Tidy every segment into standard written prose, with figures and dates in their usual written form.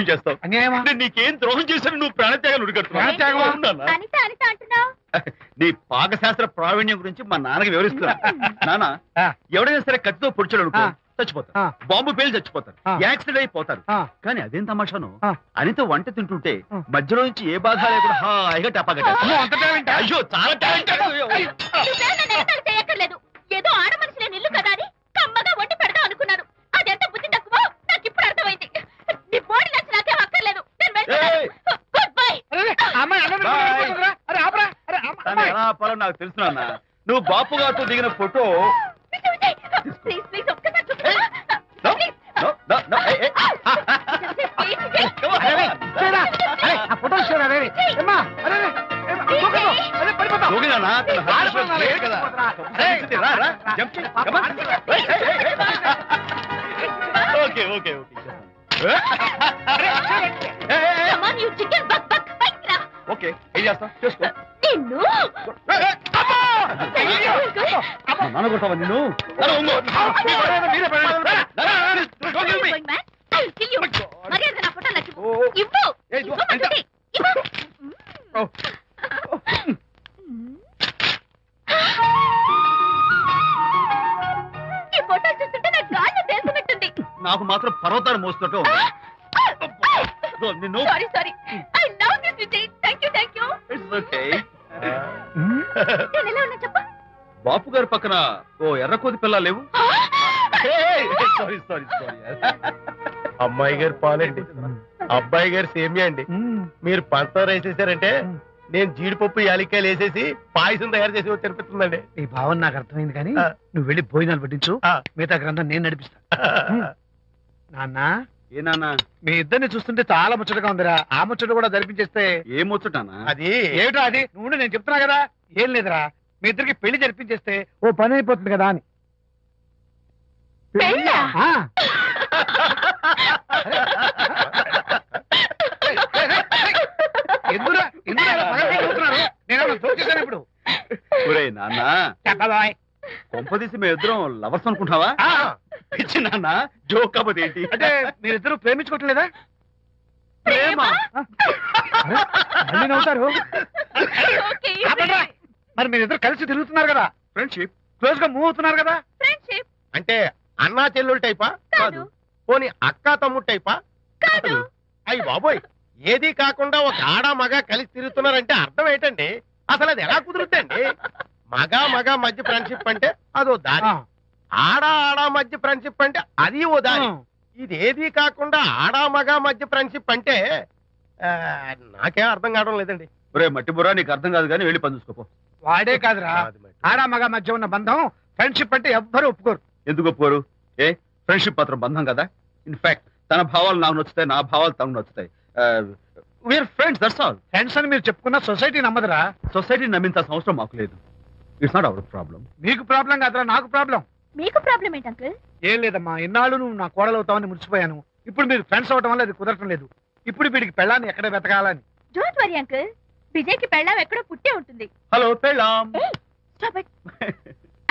అన్యాయం చేస్తావు? అన్యాయమా? నీకేం ద్రోహం చేశాను? నువ్వు ప్రాణత్యాగాలు ఉడిగడుతున్నావు. నీ పాకశాస్త్ర ప్రావీణ్యం గురించి మా నాన్నకి వివరిస్తున్నా. నాన్న, ఎవడైనా సరే కత్తితో పొడిచాడు అనుకో చచ్చిపోతారు, బాంబు పేలు చచ్చిపోతారు, యాక్సిడెంట్ అయిపోతారు. కానీ అదేం తమాషాను, అనిత వంట తింటుంటే మధ్యలో నుంచి ఏ బాధ లేకుండా హాయిగా టపాకట్టేస్తాను. అయ్యో చాలా టాలెంట్. ఏదో ఆడ మనిషి ఇల్లు కదా అని కమ్మగా వండి పెడదాం అనుకున్నాను. అదెంత బుద్ధి తక్కువ నాకు ఇప్పుడు అర్థమైంది. నీ బాడీ నచ్చి నాకేం అక్కర్లేదు. Good bye. నాకు తెలుసు నాన్న, నువ్వు బాపు గారితో దిగిన ఫోటో. ప్లీజ్ ప్లీజ్ ఒక్కసారి ఓకే ఓకే ఓకే ఓకే ఏం చేస్తావు చేసుకో. నాన్న కొట్టావా నిన్ను? నాకు మాత్రం పర్వతాలు మోస్తున్నట్టు నిన్ను. బాపు గారి పక్కన ఓ ఎర్రకోతి పిల్ల లేవు? Sorry sorry sorry. అమ్మాయి గారు పాలండి, అబ్బాయి గారు సేమియా అండి. మీరు పంచదార వేసేసారంటే నేను జీడిపప్పు యాలక్కాయలు వేసేసి పాయసం తయారు చేసి తినిపిస్తుందండి. ఈ భావన నాకు అర్థమైంది, కానీ నువ్వు వెళ్ళి భోజనాలు పట్టించు, మిగతా గ్రంథం నేను నడిపిస్తా. నాన్న, ఏ నాన్న, మీ ఇద్దరిని చూస్తుంటే చాలా ముచ్చటగా ఉందిరా. ఆ ముచ్చట కూడా జరిపించేస్తే. ఏం ముచ్చటానా? అది ఏమిటో అది నువ్వు నేను చెప్తున్నా కదా. ఏం లేదురా, మీ ఇద్దరికి పెళ్లి జరిపించేస్తే ఓ పని అయిపోతుంది కదా అని. ఇప్పుడు నాన్న కొంపదీసి మేము ఇద్దరం లవర్స్ అనుకుంటావా? పిచ్చి నాన్న, జోక్ కాకపోతే ఏంటి? అంటే మీరిద్దరు ప్రేమించుకోవట్లేదా? ప్రేమ నవ్వుతారు. మరి మీరిద్దరు కలిసి తిరుగుతున్నారు కదా, ఫ్రెండ్షిప్, క్లోజ్ గా మూవ్ అవుతున్నారు కదా. అంటే అన్నా చెల్లెలు టైపా? కాదు. పోనీ అక్కా తమ్ముడు టైపా? కాదు. అయ్యి బాబోయ్, ఏది కాకుండా ఒక ఆడ మగ కలిసి తిరుగుతున్నారంటే అర్థం ఏంటండి? అసలు అది ఎలా కుదురుద్దండి? మగ మగ మధ్య ఫ్రెండ్షిప్ అంటే అదో దారి, ఆడ ఆడ మధ్య ఫ్రెండ్షిప్ అంటే అది ఓ దారి. ఇది ఏది కాకుండా ఆడ మగ మధ్య ఫ్రెండ్షిప్ అంటే నాకేం అర్థం కావడం లేదండి. ఒరే మట్టి బుర్రా, నీకు అర్థం కాదు కానీ వెళ్ళి పని చూసుకోపో. వాడే కాదురా, ఆడ మగ మధ్య ఉన్న బంధం ఫ్రెండ్షిప్ అంటే ఎవ్వరు ఒప్పుకోరు. ఎందుకు ఒప్పుకోరు? ఏ ఫ్రెండ్షిప్ మాత్రం బంధం కదా. ఇన్ఫాక్ట్ తన భావాలు నాకు నచ్చుతాయి, నా భావాలు తనకు నచ్చుతాయి. We are friends, that's all. Friends అని మీరు చెప్పుకున్న సొసైటీ నమ్మదురా. సొసైటీ నమ్మింత అవసరం మాకు లేదు. It's not our problem. మీకు ప్రాబ్లం కాదురా, నాకు ప్రాబ్లం. మీకు ప్రాబ్లం ఏంటి అంకుల్? ఏం లేదమ్మా, ఇన్నాళ్ళు నువ్వు నా కోడలు అవుతావని మురిసిపోయాను. ఇప్పుడు మీరు ఫ్రెండ్స్ అవటం వల్ల అది కుదరటం లేదు. ఇప్పుడు వీడికి పెళ్ళాన్ని ఎక్కడ వెతకాలని. డోంట్ వరీ అంకుల్, విజయ్కి పెళ్ళాం ఎక్కడో పుట్టే ఉంటుంది. హలో పెళ్ళాం.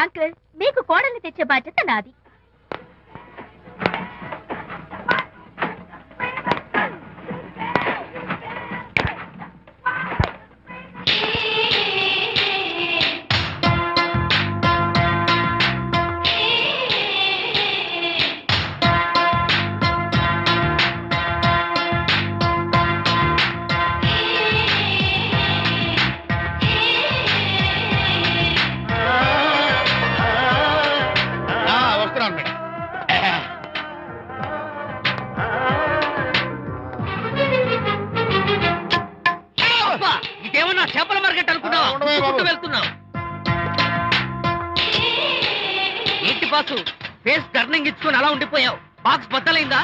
అంకుల్, మీకు కోడల్ని తెచ్చే బాధ్యత నాది. ఇదేమన్నా చేపల మార్కెట్ అనుకున్నావా? వెళ్తున్నావు ఏంటి బాసు? ఫేస్ టర్నింగ్ ఇచ్చుకొని అలా ఉండిపోయావు. బాక్స్ బద్దలైందా?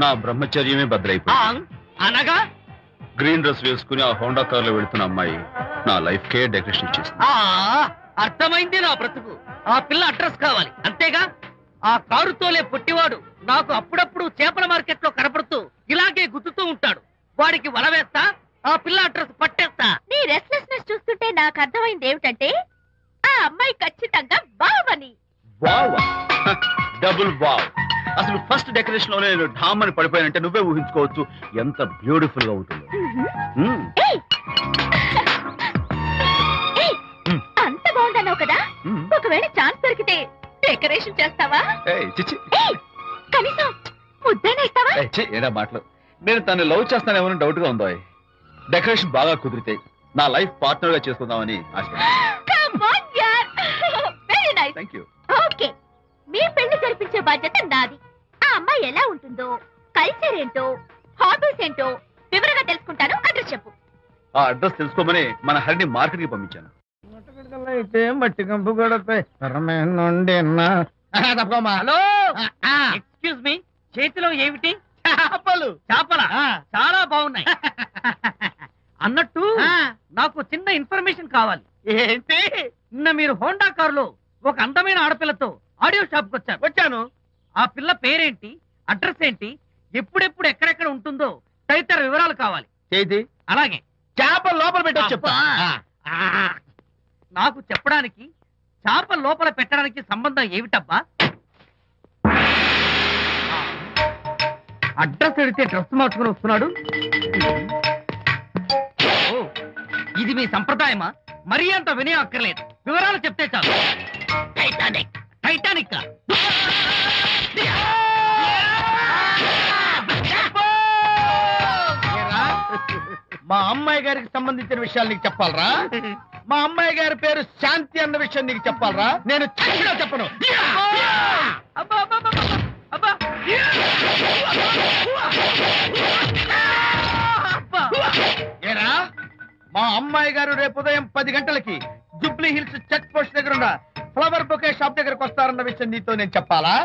నా బ్రహ్మచర్యమే బద్దలైపోయింది. అనగా గ్రీన్ డ్రెస్ వేసుకుని ఆ హోండా కార్ లో వెళుతున్న అమ్మాయి నా లైఫ్ కే డెకరేషన్ ఇచ్చేసింది. అర్థమైంది నా బ్రతుకు. ఆ పిల్ల అడ్రస్ కావాలి అంతేగా. ఆ కారుతోలే పొట్టివాడు నాకు అప్పుడప్పుడు చేపల మార్కెట్ లో కనపడుతూ ఇలాగే గుద్దుతూ ఉంటాడు. వాడికి వల వేస్తా, ఆ పిల్ల అడ్రస్ పట్టేస్తా. నీ రెస్ట్లెస్నెస్ చూస్తుంటే నాకు అర్థమైంది ఏమిటంటే ఆ అమ్మాయి ఖచ్చితంగా బావని. Wow, double wow. అసలు ఫస్ట్ డెకరేషన్ లో నేను ఢామ్ అని పడిపోయానంటే నువ్వే ఊహించుకోవచ్చు ఎంత బ్యూటిఫుల్ గా ఉంటుందో. అంత బాగుందన్నావు కదా, ఒకవేళ ఛాన్స్ దొరికితే డెకరేషన్ చేస్తావా? చిచ్చి, కనీసం ముద్దైనా ఇస్తావా? ఏడా మాటలు. నేను తను లవ్ చేస్తానేమో డౌట్ గా ఉందో. డెకరేషన్ బాగా కుదిరితే నా లైఫ్ పార్ట్నర్ గా చేసుకుందామని ఆశ. Very nice. థాంక్యూ. ఓకే, మీ పెళ్లి జరిపించే బాధ్యత నాది. ఆ అమ్మాయి ఎలా ఉంటుందో, కల్చర్ ఏంటో, హాబీస్ ఏంటో వివరంగా తెలుసుకుంటాను. అడ్రస్ చెప్పు. ఆ అడ్రస్ తెలుసుకోమని మన హరిని మార్కెట్ కి పంపించాను. అయితే మట్టి కంపు గడపై హలో, ఎక్స్క్యూజ్ మీ, చేతిలో ఏమిటి? చేపలు. చేపల చాలా బాగున్నాయి. అన్నట్టు నాకు చిన్న ఇన్ఫర్మేషన్ కావాలి. ఏంటి? నిన్న మీరు హోండా కారులో ఒక అందమైన ఆడపిల్లతో ఆడియో షాప్ కు వచ్చాను. ఆ పిల్ల పేరేంటి, అడ్రస్ ఏంటి, ఎప్పుడెప్పుడు ఎక్కడెక్కడ ఉంటుందో తదితర వివరాలు కావాలి. చేతి అలాగే చేపలు లోపల పెట్టి చెప్తా. నాకు చెప్పడానికి చేప లోపల పెట్టడానికి సంబంధం ఏమిటబ్బా? అడ్రస్ అడిగితే డ్రెస్ మార్చుకుని వస్తున్నాడు. ఓ, ఇది మీ సంప్రదాయమా? మరీ అంత వినయం అక్కర్లేదు, వివరాలు చెప్తే చాలు. టైటానిక్. టైటానిక్ మా అమ్మాయి గారికి సంబంధించిన విషయాలు నీకు చెప్పాలరా? మా అమ్మాయి గారి పేరు శాంతి అన్న విషయం నీకు చెప్పాలరా? నేను చచ్చినా చెప్పను. అబ్బా అబ్బా అబ్బా అబ్బా. అబ్బా. ఏరా, మా అమ్మాయి గారు రేపు ఉదయం 10 గంటలకి జూబ్లీ హిల్స్ చెక్ పోస్ట్ దగ్గర ఉన్న ఫ్లవర్ బొకే షాప్ దగ్గరకు వస్తారన్న విషయం నీతో నేను చెప్పాలా?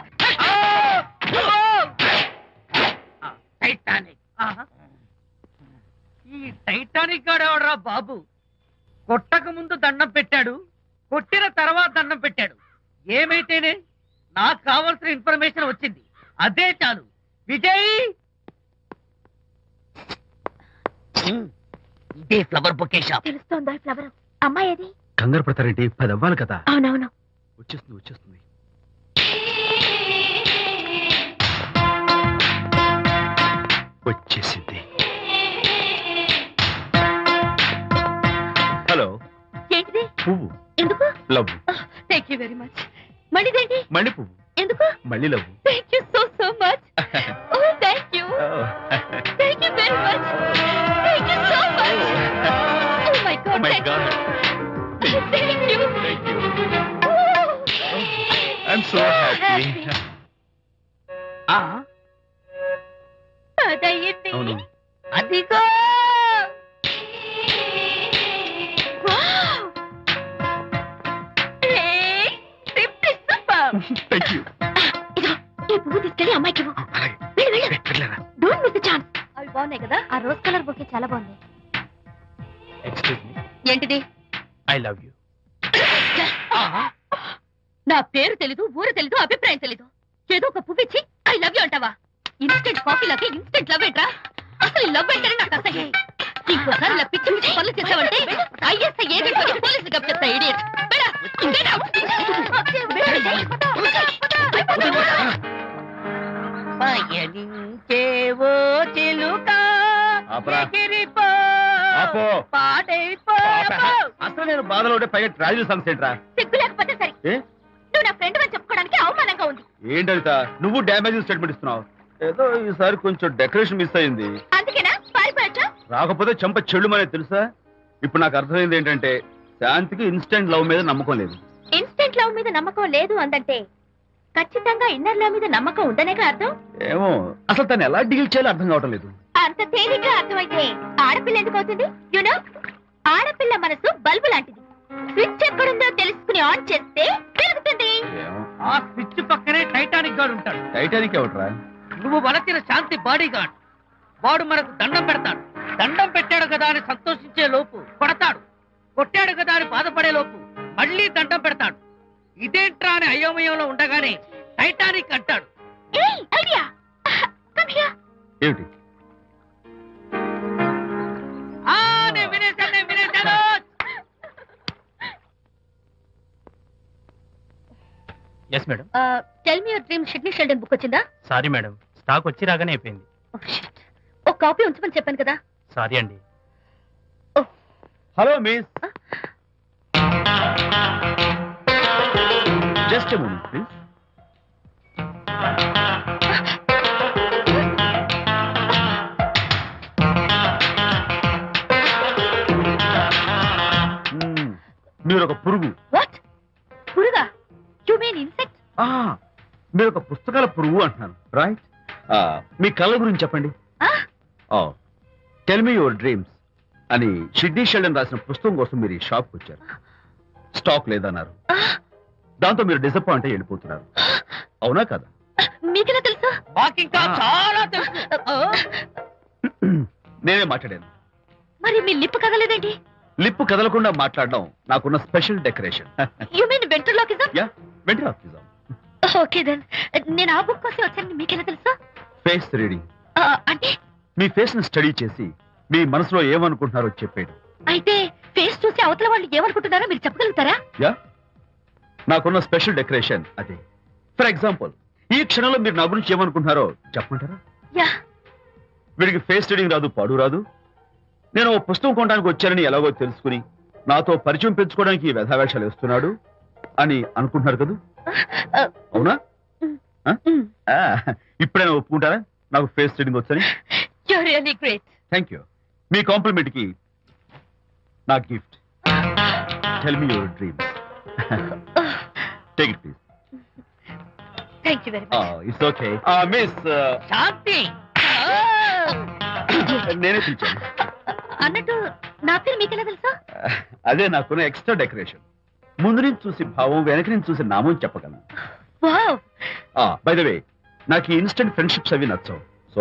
టైటానిక్. ఈ టైటానిక్ గాడెవడరా బాబు? కొట్టక ముందు దండం పెట్టాడు, కొట్టిన తర్వాత దండం పెట్టాడు. ఏమైతేనే నాకు కావాల్సిన ఇన్ఫర్మేషన్ వచ్చింది, అదే చాలు. విజయ్, ఇదే ఫ్లవర్ బొకే షాప్. తెలుస్తోందా ఫ్లవర్? అమ్మాయి ఏది? కంగారు పడతారేంటి? 10 అవ్వాలి కదా. అవునవును, వచ్చేస్తుంది వచ్చేస్తుంది. వచ్చేసింది. హలో. ఏంటిది? పువ్వు. ఎందుకు? Love. Thank you very much. మళ్ళీదేంటి? మళ్ళీ పువ్వు. ఎందుకు? మళ్ళీ love. Thank you so much. Oh thank you. Thank you very much. Thank you so much. Oh my god. My god. Thank you. Thank you. I'm so happy. అదయ్యింది. అవును. అదిగో. Thank you. ఈ పువ్వు తీసుకెళ్ళి అమ్మాయికి ఇవ్వు. Don't miss the chance. అవి బాగున్నాయి కదా? ఆ రోజ్ కలర్ బొకే చాలా బాగుంది. Excuse me. ఏంటిది? I love you. నా పేరు తెలీదు, ఊరు తెలీదు, అభిప్రాయం తెలీదు. ఏదో ఒక పువ్వు ఇచ్చి ఐ లవ్ యూ అంటావా? ఇన్స్టెంట్ కాఫీ లాగే ఇన్స్టెంట్ లవ్ ఏంట్రా? అసలు లవ్ ఏంటని నాకు అసహ్యం. ఇంకోసారి ఇలా పిచ్చి పిచ్చి పనులు చేసావంటే ఐఎస్ఐ ఏజెంట్ వచ్చి పోలీసులు కప్పిస్తా. ఇడియట్. పయనించేవో చిలుక ఎగిరిపో, ఆపో. పాడైపో. అసలు నేను బాధలో ఉంటే పైగా ట్రాజడీ సాంగ్స్ ఏంట్రా? సిగ్గు లేకపోతే సరే. నువ్వు నా ఫ్రెండ్ అని చెప్పుకోవడానికి అవమానంగా ఉంది. ఏంటంట నువ్వు డ్యామేజ్ స్టేట్మెంట్ ఇస్తున్నావు? ఏదో ఈసారి కొంచెం డెకరేషన్ మిస్ అయింది. అందుకేనా పారిపోయొచ్చా? రాకపోతే చెంప చెల్లుమనే తెలుసా? ఇప్పుడు నాకు అర్థమైంది ఏంటంటే శాంతికి ఇన్స్టెంట్ లవ్ మీద నమ్మకం లేదు. ఇన్స్టెంట్ లవ్ మీద నమ్మకం లేదు అందంటే ఖచ్చితంగా ఇన్నర్ లవ్ మీద నమ్మకం ఉందనేగా అర్థం. ఏమో అసలు తను ఎలా డీల్ చేయాలో అర్థం కావటం లేదు. అంత తేలిగ్గా అర్థమైతే ఆడపిల్ల ఎందుకు అవుతుంది? యునో, ఆడపిల్ల మనసు బల్బు లాంటిది. స్విచ్ ఎక్కడుందో తెలుసుకుని ఆన్ చేస్తే పెరుగుతుంది. ఆ స్విచ్ పక్కనే టైటానిక్ గార్డ్ ఉంటాడు. టైటానిక్ ఎవట్రా? నువ్వు వలచిన శాంతి బాడీ గార్డ్. వాడు మనకు దండం పెడతాడు. దండం పెట్టాడు కదా అని సంతోషించే లోపు కొడతాడు. కొట్టాడు కదా అని బాధపడే లోపు మళ్ళీ దండం పెడతాడు. ఇదేంట్రా అని అయోమయంలో ఉండగానే టైటానిక్ అంటాడు. ఏమిటి? నేను వినేశాను. Yes madam. Tell me your dream Sidney Sheldon book వచ్చిందా? సారీ మేడం, స్టాక్ వచ్చి రాగానే అయిపోయింది. ఒక కాపీ ఉంచమని చెప్పాను కదా. సారీ అండి. Hello miss, just a moment please. మీరు ఒక పురుగు. వాట్? పురుగా? You mean insect? మీరు ఒక పుస్తకాల పురుగు అంటున్నాను, రైట్? మీ కళ్ళ గురించి చెప్పండి. టెల్ మీ యువర్ డ్రీమ్స్ అని షిడ్నీ షెల్డన్ రాసిన పుస్తకం కోసం మీరు ఈ షాప్కి వచ్చారు. స్టాక్ లేదన్నారు. దాంతో మీరు డిసప్పాయింట్ అయ్యి వెళ్ళిపోతున్నారు, అవునా కదా? మీకెలా తెలుసు? మాకింకా చాలా తెలుసు. నేనే మాట్లాడాను. మరి మీ లిప్ కదలేదేంటి? లిప్పు కదలకుండా మాట్లాడడం నాకున్న special decoration. You mean ventriloquism? Yeah, ventriloquism. Okay then. నేను ఆ బుక్ కోసం వచ్చానని మీకెలా తెలుసు? Face reading. అంటే మీ ఫేస్ ని స్టడీ చేసి మీ మనసులో ఏమనుకుంటున్నారో చెప్పేది. అయితే ఫేస్ చూసి అవతల వాళ్ళు ఏమనుకుంటున్నారో మీరు చెప్పగలుగుతారా? యా, నాకున్న స్పెషల్ డెకరేషన్ అదే. ఫర్ ఎగ్జాంపుల్, ఈ క్షణంలో మీరు నా గురించి ఏమనుకుంటున్నారో చెప్పమంటారా? యా. వీడికి ఫేస్ రీడింగ్ రాదు, పాడు రాదు. నేను ఓ పుస్తకం కొనడానికి వచ్చానని ఎలాగో తెలుసుకుని నాతో పరిచయం పెంచుకోవడానికి ఈ వ్యధావేషాలు వేస్తున్నాడు అని అనుకుంటున్నారు కదా, అవునా? ఇప్పుడైనా ఒప్పుకుంటారా నాకు ఫేస్ రీడింగ్ వచ్చని? You are really great. Thank you. మీ కాంప్లిమెంట్ కి నా gift. Tell me your dreams. Take it please. Thank you very much. It's okay. Miss Shanti. నేనే పిలిచాను. అన్నట్టు నా పేరు మీకెలా తెలుసా? అదే నాకున్న ఎక్స్ట్రా డెకరేషన్. ముందు నుంచి చూసి భావం, వెనక నుంచి చూసి నామం చెప్పగలను. వావ్. బై ద వే, నాకు ఈ ఇన్స్టెంట్ ఫ్రెండ్షిప్స్ అవి నచ్చవు. సో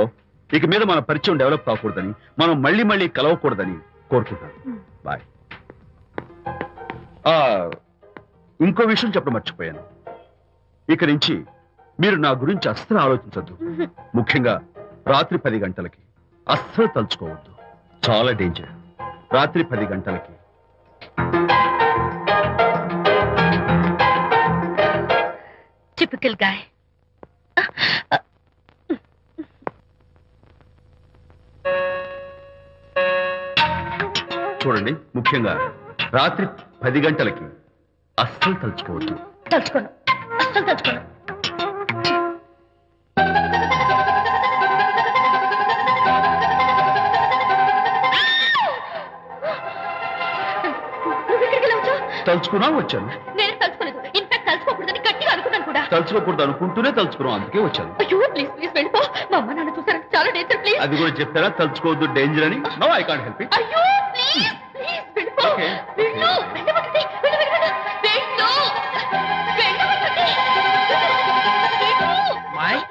ఇక మీద మన పరిచయం డెవలప్ కాకూడదని, మనం మళ్ళీ మళ్ళీ కలవకూడదని కోరుకుంటాను. బాయ్. ఇంకో విషయం చెప్పడం మర్చిపోయాను. ఇక నుంచి మీరు నా గురించి అస్సలు ఆలోచించద్దు. ముఖ్యంగా రాత్రి 10 గంటలకి అస్సలు తలుచుకోవద్దు. చాలా డేంజర్. రాత్రి 10 గంటలకి. Typical guy. చూడండి, ముఖ్యంగా రాత్రి 10 గంటలకి అస్సలు తలుచుకోవద్దు. తలుచుకోను, అస్సలు తలుచుకోను. తలుచుకున్నా వచ్చాను. నేను తలుచుకోలేదు. ఇన్ఫాక్ట్ తలుచుకోకూడదని గట్టిగా అనుకున్నాను కూడా. తలుచుకోకూడదు అనుకుంటూనే తలుచుకున్నాం, అందుకే వచ్చాను. అయ్యో ప్లీజ్ ప్లీజ్ వెళ్ళిపో. మా అమ్మ నాన్న చూసారు, చాలా డేంజర్. ప్లీజ్. అది కూడా చెప్తారా తలుచుకోవద్దు డేంజర్ అని? No, I can't help it. అయ్యో ప్లీజ్ ప్లీజ్ వెళ్ళిపో. Okay. వెళ్ళు, వెళ్ళవద్దు, వెళ్ళు, వెళ్ళు, వెళ్ళు. వెళ్ళు, వెళ్ళవద్దు. వెళ్ళు. మాయ్,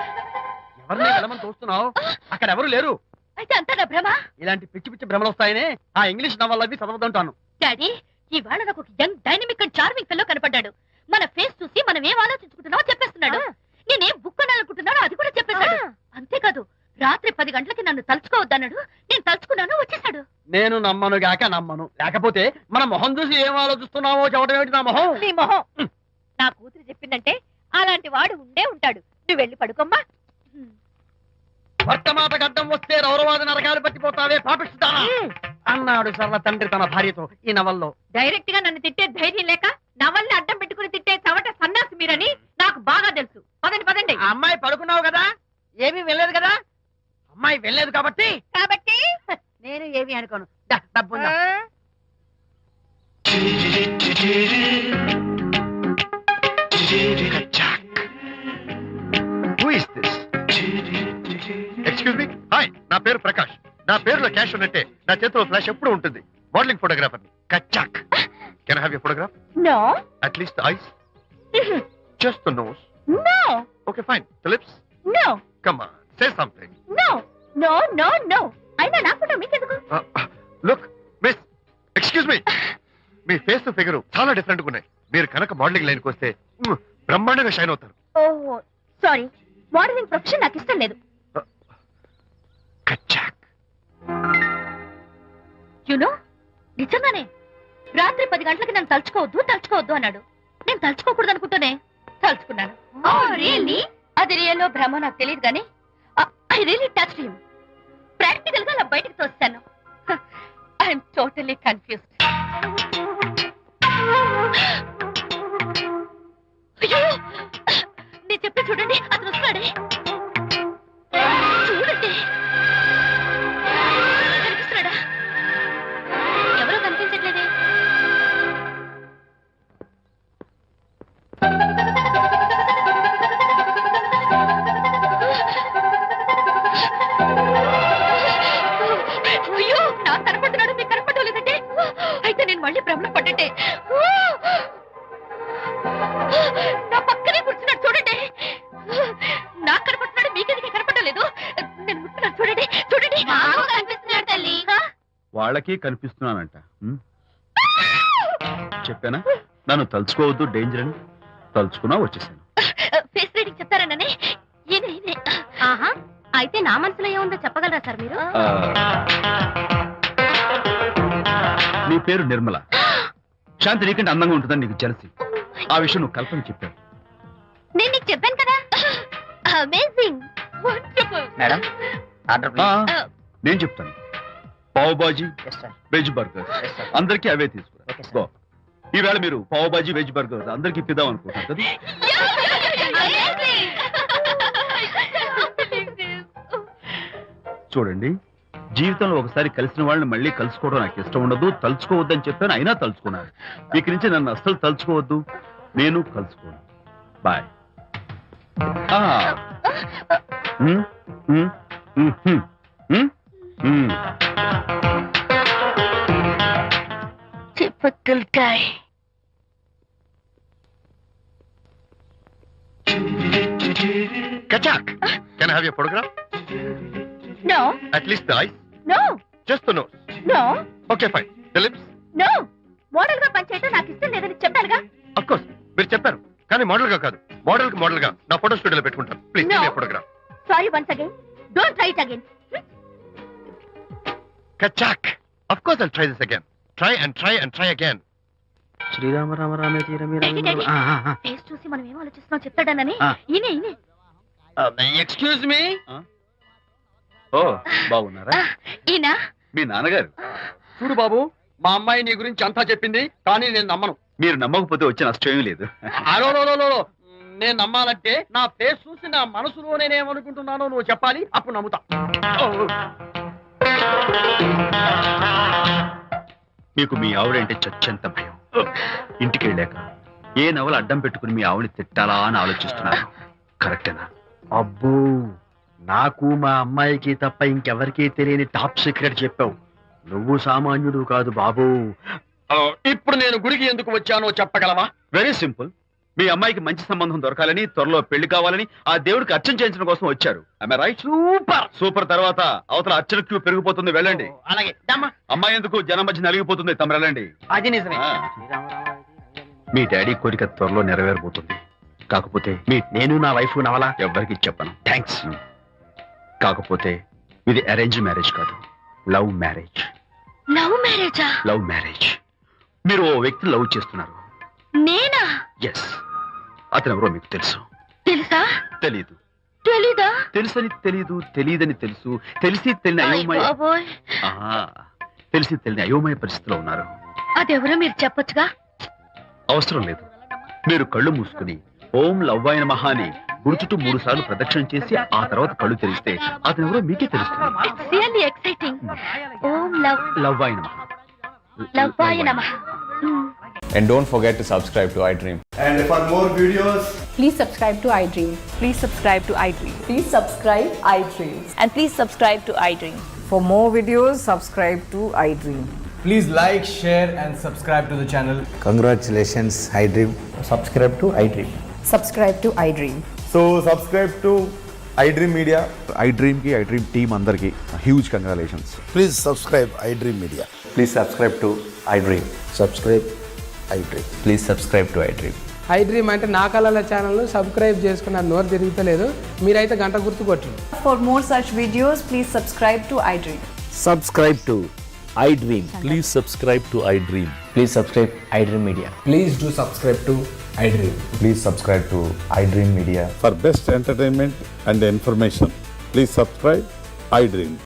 ఎవరిని వెళ్ళమని చూస్తున్నావు? అక్కడ ఎవరు లేరు. అయితే అంతా నా భ్రమ. ఇలాంటి పిచ్చి పిచ్చి భ్రమలు వస్తాయనే ఆ ఇంగ్లీష్ నవల్ అవి చదవదంటాను. డాడీ, ఇవాళ నాకు ఒక young dynamic and charming fellow కనపడ్డాడు. మన ఫేస్ చూసి మనం ఏం ఆలోచించుకుంటున్నామో చెప్పేస్తున్నాడు. నేనేం బుక్ కొనాలనుకుంటున్నానో అది కూడా చెప్పేశాడు. అంతేకాదు, రాత్రి 10 గంటలకి నన్ను తలుచుకోవద్దన్నాడు. నేను తలుచుకున్నాను, వచ్చేసాడు. నేను నమ్మను గాక నమ్మను. లేకపోతే మన మొహం చూసి ఏం ఆలోచిస్తున్నావో చెప్పడం ఏమిటి నా మొహం? నీ మొహం. నా కూతురు చెప్పిందంటే అలాంటి వాడు ఉండే ఉంటాడు. నువ్వు వెళ్ళి పడుకోమ్మా. భర్తమాట గడ్డం వస్తే రౌరవాది నరకాలు పట్టిపోతావే పాపిస్తానా అన్నాడు సర్వ తండ్రి తన భార్యతో ఈ నవల్లో. డైరెక్ట్ గా నన్ను తిట్టే ధైర్యం లేక నవల్ని అడ్డం పెట్టుకుని తిట్టే చవట సన్నాసి మీరని నాకు బాగా తెలుసు. పదండి పదండి. ఆ అమ్మాయి పడుకున్నావు కదా, ఏమీ వెళ్ళలేదు కదా. అమ్మాయి వెళ్ళలేదు కాబట్టి నేను ఏమీ అనుకోను. డబ్బు ఎక్స్క్యూజ్ మీ. హాయ్, నా పేరు ప్రకాష్. నా పేరులో క్యాష్ ఉన్నట్టే నా చేతిలో ఫ్లాష్ ఎప్పుడు ఉంటుంది. మోడలింగ్ ఫోటోగ్రాఫర్ కచ్చాక్. Can I have your photograph? No. At least the eyes, just the nose. No. Okay fine. The lips? No. Come on, say something. No no no no. అయినా నాకు మీకెందుకు? Look miss, excuse me. మీ face figure చాలా different గా ఉన్నాయి. మీరు కనుక modelling లైన్కి వస్తే బ్రహ్మాండంగా షైన్ అవుతారు. ఓహో సారీ, మోడలింగ్ ప్రొఫెషన్ నాకు ఇష్టం లేదు. యునో, నిజంగానే రాత్రి 10 గంటలకి నన్ను తలుచుకోవద్దు తలుచుకోవద్దు అన్నాడు. నేను తలుచుకోకూడదు అనుకుంటూనే తలుచుకున్నాను. రియల్లీ? అది రియల్లో భ్రమ నాకు తెలియదు కానీ I really touch him. Practical గా అలా బయటకు తోస్తాను. I'm totally confused. అయ్యో, నేను చెప్పి చూడండి, అతను వస్తున్నాడే. చూడండి, కనిపిస్తున్నాడా? ఎవరో కనిపించట్లేదే. అయ్యో, నాకు కనపడుతున్నాడు, మీకు కనపడడం లేదంటే అయితే నేను మళ్ళీ భ్రమలో పడ్డంటే. నా పక్కనే కూర్చున్నాడు చూడండి. నాకు కనపడుతున్నాడు, మీకెందుకు కనపడడం లేదు? నేను ముట్టున్నాను చూడండి, చూడండి. కనిపిస్తున్నాడు తల్లి. వాళ్ళకి కనిపిస్తున్నానంట. చెప్పానా నన్ను తలుచుకోవద్దు, డేంజర్ అని. తలుచుకున్నా వచ్చేసాను. ఫేస్ రీడింగ్ చెప్తారననే. ఆహా, అయితే నా మనసులో ఏముందో చెప్పగలరా సార్ మీరు? నీ పేరు నిర్మల. శాంతి నీకంటే అందంగా ఉంటుందని నీకు తెలిసి ఆ విషయం నువ్వు కల్పన చెప్పావు. నేను నీకు చెప్పాను కదా. Amazing, wonderful. మేడం, ఆర్డర్ నేను చెప్తాను. పావ్ బాజీ, వెజ్ బర్గర్ అందరికీ అవే తీసుకురా. గో. ఈవేళ మీరు పావ్ బాజీ, వెజ్ బర్గర్ అందరికీ ఇప్పిద్దాం అనుకుంటున్నారు కదా. చూడండి, జీవితంలో ఒకసారి కలిసిన వాళ్ళని మళ్ళీ కలుసుకోవడం నాకు ఇష్టం ఉండదు. తలుచుకోవద్దని చెప్పాను, అయినా తలుచుకున్నాను. ఇక నుంచి నన్ను అస్సలు తలుచుకోవద్దు, నేను కలుసుకోను. Bye. Typical guy. Kachak, can I have your photograph? No, At least the eyes, no, just the nose. no, Okay, fine. The lips? no. Model గా పనిచేయటం నాకు ఇష్టం లేదని చెప్పానుగా. Of course, మీరు చెప్పారు. కానీ మోడల్ గా కాదు, మోడల్ గా నా ఫోటో స్టూడియోలో పెట్టుకుంటాను. Please No. Photograph. Sorry once again. Don't try it again. Kachak, of course I'll try this again. Try and try and try again. Srirama Rama రామే తీరమే Daddy, ఫేస్ చూసి మనం ఏం ఆలోచిస్తున్నాం చెప్తాడనని. ఈయనే. Excuse me. ఓ, బాగున్నారా? ఈయన మీ నాన్నగారు. చూడు బాబు, మా అమ్మాయి నీ గురించి అంతా చెప్పింది, కానీ నేను నమ్మను. మీరు నమ్మకపోతే వచ్చే నష్టం ఏమీ లేదు. అలో నేను నమ్మాలంటే నా ఫేస్ చూసి నా మనసులో నేనేమనుకుంటున్నానో నువ్వు చెప్పాలి, అప్పుడు నమ్ముతా. మీకు మీ ఆవిడంటే చచ్చంత భయం. ఇంటికి వెళ్ళాక ఏ నవల అడ్డం పెట్టుకుని మీ ఆవిడని తిట్టాలా అని ఆలోచిస్తున్నాను. కరెక్టేనా? అబ్బో, నాకు మా అమ్మాయికి తప్ప ఇంకెవరికీ తెలియని టాప్ సీక్రెట్ చెప్పావు. నువ్వు సామాన్యుడు కాదు బాబు. ఇప్పుడు నేను గుడికి ఎందుకు వచ్చానో చెప్పగలవా? Very simple. మీ అమ్మాయికి మంచి సంబంధం దొరకాలని, త్వరలో పెళ్లి కావాలని ఆ దేవుడికి అర్చన చేయించడం కోసం వచ్చారు. Am I right? సూపర్. తర్వాత అవతల అర్చన క్యూ పెరిగిపోతుంది, వెళ్ళండి. అలాగే. అమ్మాయి ఎందుకు జనం మధ్య నలిగిపోతుంది, తమ వెళ్ళండి. అది నిజమే. మీ డాడీ కోరిక త్వరలో నెరవేరబోతుంది. కాకపోతే నేను నా వైఫ్ నవలా ఎవ్వరికి చెప్పను. థ్యాంక్స్. కాకపోతే ఇది అరేంజ్ మ్యారేజ్ కాదు, లవ్ మ్యారేజ్. లవ్ మ్యారేజా? Love marriage. మీరు ఓ వ్యక్తి లవ్ చేస్తున్నారు. నేనా? ఎస్. అతను ఎవరో మీకు తెలుసు. తెలుసా? తెలీదు. తెలీదా? తెలుసని తెలీదు, తెలియదని తెలుసు, తెలిసి తెలియని అయోమయ బాబోయ్, తెలిసి తెలియని అయోమయ పరిస్థితిలో ఉన్నారు. అదెవరో మీరు చెప్పొచ్చుగా. అవసరం లేదు. మీరు కళ్ళు మూసుకుని ఓం లవ్వాయ నమః అని గుడి చుట్టూ 3 సార్లు ప్రదక్షిణ చేసి ఆ తర్వాత కళ్ళు తెరిస్తే అతను ఎవరో మీకే తెలుస్తుంది. It's really exciting. ఓం లవ్వాయ నమః. లవ్వాయ నమః. And don't forget to subscribe to iDream. And for more videos, Please subscribe to iDream. Please subscribe to iDream. Please subscribe iDream. And please subscribe to iDream. For more videos, subscribe to iDream. please like, share and subscribe to the channel. Congratulations, iDream. Subscribe to iDream. Subscribe to iDream. So subscribe to iDream Media. iDream ki iDream team andarki huge congratulations. Please subscribe iDream Media. Please subscribe to iDream. Subscribe iDream. Please subscribe to iDream. iDream అంటే నా కళల channel subscribe చేసుకున్న నోరు తిరుగుతలేదు, మీరైతే గంట గుర్తు కొట్టండి. For more such videos, please subscribe to iDream. Subscribe to iDream. Please subscribe to iDream. Please subscribe iDream Media. Please do subscribe to iDream. Please subscribe to iDream Media. For best entertainment and information, please subscribe iDream.